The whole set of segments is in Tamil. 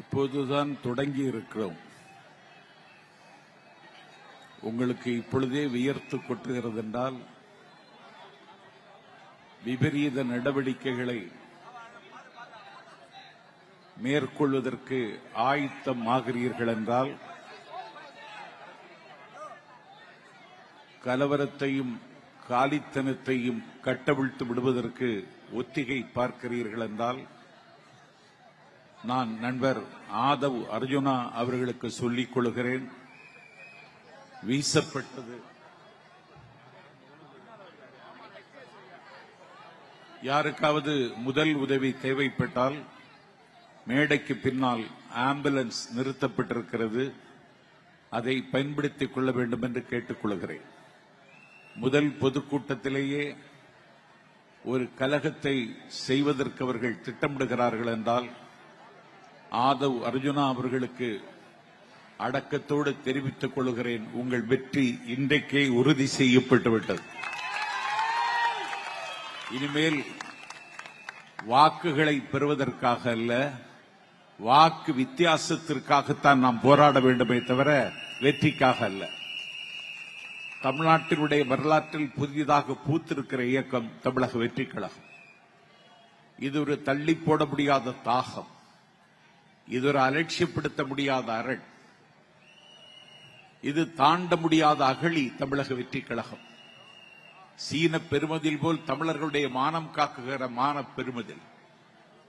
இப்போதுதான் தொடங்கி இருக்கிறோம். உங்களுக்கு இப்பொழுதே வியர்த்து கொட்டுகிறது என்றால் விபரீத நடவடிக்கைகளை மேற்கொள்வதற்கு ஆயத்தம் ஆகிறீர்கள் என்றால் கலவரத்தையும் காலித்தனத்தையும் கட்டவிழ்த்து விடுவதற்கு ஒத்திகை பார்க்கிறீர்கள் என்றால் நான் நண்பர் ஆதவ் அர்ஜுனா அவர்களுக்கு சொல்லிக் கொள்கிறேன். வீசப்பட்டது யாருக்காவது முதல் உதவி தேவைப்பட்டால் மேடைக்கு பின்னால் ஆம்புலன்ஸ் நிறுத்தப்பட்டிருக்கிறது, அதை பயன்படுத்திக் கொள்ள வேண்டும் என்று கேட்டுக் கொள்கிறேன். முதல் பொதுக்கூட்டத்திலேயே ஒரு கலகத்தை செய்வதற்கு அவர்கள் திட்டமிடுகிறார்கள் என்றால் ஆதவ் அர்ஜுனா அவர்களுக்கு அடக்கத்தோடு தெரிவித்துக் கொள்கிறேன், உங்கள் வெற்றி இன்றைக்கே உறுதி செய்யப்பட்டுவிட்டது. இனிமேல் வாக்குகளை பெறுவதற்காக அல்ல, வாக்கு வித்தியாசத்திற்காகத்தான் நாம் போராட வேண்டுமே தவிர வெற்றிக்காக அல்ல. தமிழ்நாட்டினுடைய வரலாற்றில் புதிதாக பூத்திருக்கிற இயக்கம் தமிழக வெற்றிக் கழகம். இது ஒரு தள்ளி போட முடியாத தாகம், இது ஒரு அலட்சியப்படுத்த முடியாத அரண், இது தாண்ட முடியாத அகழி தமிழக வெற்றிக் கழகம். சீன பெருமதில் போல் தமிழர்களுடைய மானம் காக்குகிற மான பெருமதில்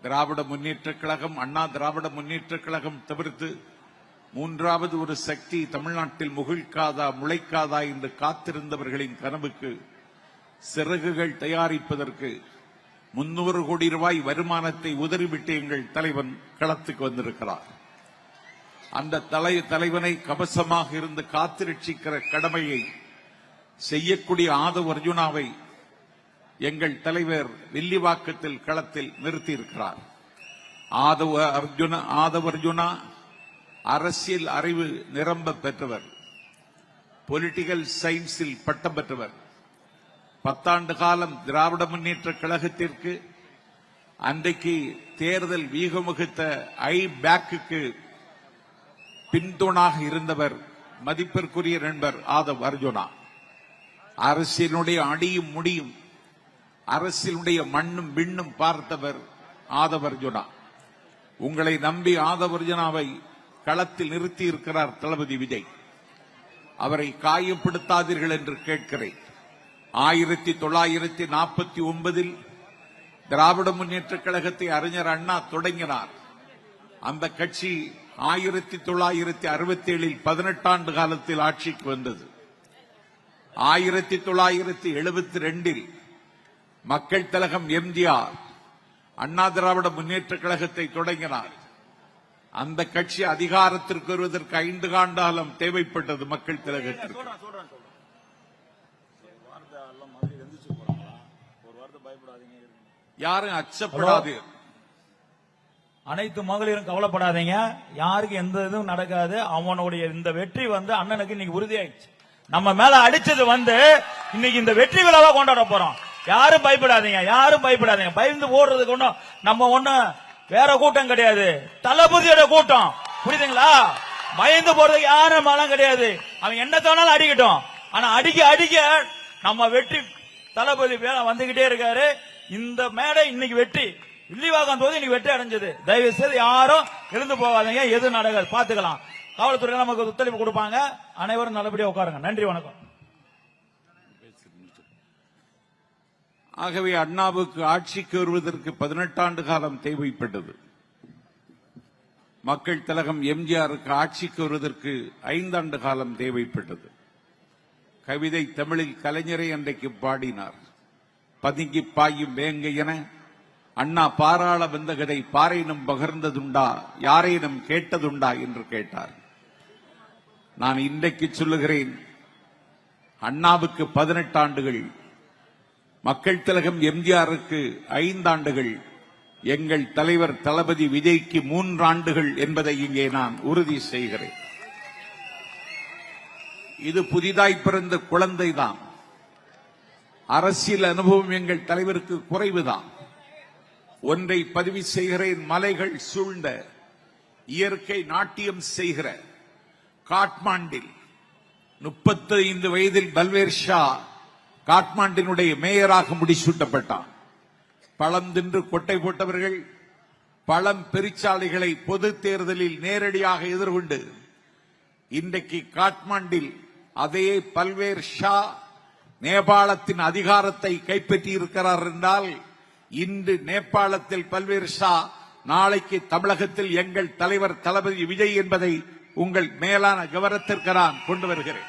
திராவிட முன்னேற்றக் கழகம், அண்ணா திராவிட முன்னேற்றக் கழகம் தவிர்த்து மூன்றாவது ஒரு சக்தி தமிழ்நாட்டில் முளைக்காதா என்று காத்திருந்தவர்களின் கனவுக்கு சிறகுகள் தயாரிப்பதற்கு 300 கோடி ரூபாய் வருமானத்தை உதறிவிட்டு எங்கள் தலைவன் களத்துக்கு வந்திருக்கிறார். அந்த தலைவனை கவசமாக இருந்து காத்திரட்சிக்கிற கடமையை செய்யக்கூடிய ஆதவ் அர்ஜுனாவை எங்கள் தலைவர் வில்லிவாக்கத்தில் களத்தில் நிறுத்தியிருக்கிறார். ஆதவ் அர்ஜுனா அரசியல் அறிவு நிரம்ப பெற்றவர், பொலிட்டிக்கல் சயின்ஸில் பட்டம் பெற்றவர். 10 ஆண்டு காலம் திராவிட முன்னேற்ற கழகத்திற்கு அன்றைக்கு தேர்தல் வீகமுகித்த ஐபேக்கு பின்துணாக இருந்தவர் மதிப்பிற்குரிய நண்பர் ஆதவ் அர்ஜுனா. அரசியலுடைய அடியும் முடியும், அரசியலுடைய மண்ணும் விண்ணும் பார்த்தவர் ஆதவ் அர்ஜுனா. உங்களை நம்பி ஆதவ் அர்ஜுனாவை களத்தில் நிறுத்தி இருக்கிறார் தளபதி விஜய். அவரை காயப்படுத்தாதீர்கள் என்று கேட்கிறேன். 1949 திராவிட முன்னேற்றக் கழகத்தை அறிஞர் அண்ணா தொடங்கினார். அந்த கட்சி 1967 18 ஆண்டு காலத்தில் ஆட்சிக்கு வந்தது. 1972 மக்கள் திலகம் எம்ஜிஆர் அண்ணா திராவிட முன்னேற்றக் கழகத்தை தொடங்கினார். அந்த கட்சி அதிகாரத்திற்கு வருவதற்கு 5 ஆண்டு காலம் தேவைப்பட்டது மக்கள் திலகத்திற்கு. யாரும் அச்சப்படாது, அனைத்து மகளிரும் கவலைப்படாதீங்க, யாருக்கு எந்த இதுவும் நடக்காது. அவனுடைய இந்த வெற்றி அண்ணனுக்கு இன்னைக்கு உறுதியாயிடுச்சு. நம்ம மேல அடிச்சது இன்னைக்கு இந்த வெற்றி விழாவா கொண்டாட போறோம். யாரும் பயப்படாதீங்க, யாரும் பயப்படாதீங்க. பயந்து ஓடுறதுக்கு ஒண்ணும் நம்ம வேற கூட்டம் கிடையாது, தளபதியோட கூட்டம், புரியுதுங்களா? பயந்து போறதுக்கு யாரும் மனம் கிடையாது. அவன் என்ன தோணாலும் அடிக்கட்டும், ஆனா அடிக்க அடிக்க நம்ம வெற்றி தளபதி வந்துகிட்டே இருக்காரு. இந்த மேடை இன்னைக்கு வெற்றி, வில்லிவாக்கம் போது இன்னைக்கு வெற்றி அடைஞ்சது. தயவு செய்து யாரும் எழுந்து போகாதீங்க, எது நடக்காது பாத்துக்கலாம். காவல்துறை நமக்கு ஒத்துழைப்பு கொடுப்பாங்க. அனைவரும் நல்லபடியா உட்காருங்க. நன்றி, வணக்கம். ஆகவே அண்ணாவுக்கு ஆட்சிக்கு வருவதற்கு 18 ஆண்டு காலம் தேவைப்பட்டது. மக்கள் திலகம் எம்ஜிஆருக்கு ஆட்சிக்கு வருவதற்கு 5 ஆண்டு காலம் தேவைப்பட்டது. கவிதை தமிழில் கலைஞரை அன்றைக்கு பாடினார். பதுங்கி பாயும் வேங்கை என அண்ணா பாராள வந்தகதை பாரேனும் பகர்ந்ததுண்டா, யாரேனும் கேட்டதுண்டா என்று கேட்டார். நான் இன்றைக்கு சொல்லுகிறேன், அண்ணாவுக்கு 18 ஆண்டுகள், மக்கள் திலகம் எம்ஜிஆருக்கு 5 ஆண்டுகள், எங்கள் தலைவர் தளபதி விஜய்க்கு 3 ஆண்டுகள் என்பதை இங்கே நான் உறுதி செய்கிறேன். இது புதிதாய் பிறந்த குழந்தைதான். அரசியல் அனுபவம் எங்கள் தலைவருக்கு குறைவுதான். ஒன்றை பதிவு செய்கிறேன், மலைகள் சூழ்ந்த இயற்கை நாட்டியம் செய்கிற காட்மாண்டில் 35 வயதில் பல்வேர் ஷா காட்மாண்டினுடைய மேயராக முடிசூட்டப்பட்டான். பழம் தின்று கொட்டை போட்டவர்கள் பழம் பெருச்சாலைகளை பொது தேர்தலில் நேரடியாக எதிர்கொண்டு இன்றைக்கு காட்மாண்டில் அதே பல்வேர் ஷா நேபாளத்தின் அதிகாரத்தை கைப்பற்றி இருக்கிறார் என்றால், இன்று நேபாளத்தில் பல்வேர் ஷா, நாளைக்கு தமிழகத்தில் எங்கள் தலைவர் தளபதி விஜய் என்பதை உங்கள் மேலான கவனத்திற்கு நான் கொண்டு வருகிறேன்.